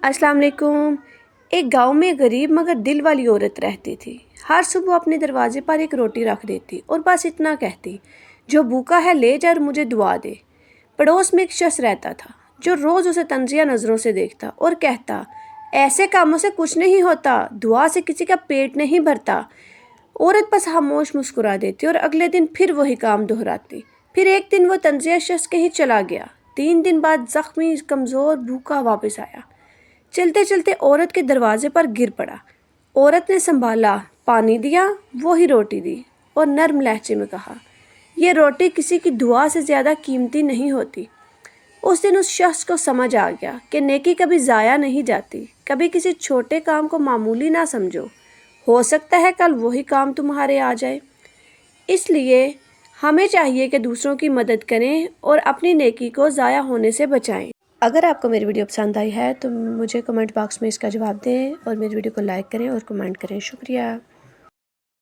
अस्सलाम वालेकुम। एक गांव में गरीब मगर दिल वाली औरत रहती थी। हर सुबह अपने दरवाजे पर एक रोटी रख देती और बस इतना कहती, जो भूखा है ले जा और मुझे दुआ दे। पड़ोस में एक शख्स रहता था जो रोज़ उसे तंजिया नज़रों से देखता और कहता, ऐसे कामों से कुछ नहीं होता, दुआ से किसी का पेट नहीं भरता। औरत बस खामोश मुस्कुरा देती और अगले दिन फिर वही काम दोहराती। फिर एक दिन वो तंजिया शख्स कहीं चला गया। 3 दिन बाद जख्मी, कमज़ोर, भूखा वापस आया। चलते चलते औरत के दरवाजे पर गिर पड़ा। औरत ने संभाला, पानी दिया, वो ही रोटी दी और नर्म लहजे में कहा, यह रोटी किसी की दुआ से ज़्यादा कीमती नहीं होती। उस दिन उस शख्स को समझ आ गया कि नेकी कभी ज़ाया नहीं जाती। कभी किसी छोटे काम को मामूली ना समझो, हो सकता है कल वही काम तुम्हारे आ जाए। इसलिए हमें चाहिए कि दूसरों की मदद करें और अपनी नेकी को ज़ाया होने से बचाएं। अगर आपको मेरी वीडियो पसंद आई है तो मुझे कमेंट बॉक्स में इसका जवाब दें और मेरी वीडियो को लाइक करें और कमेंट करें। शुक्रिया।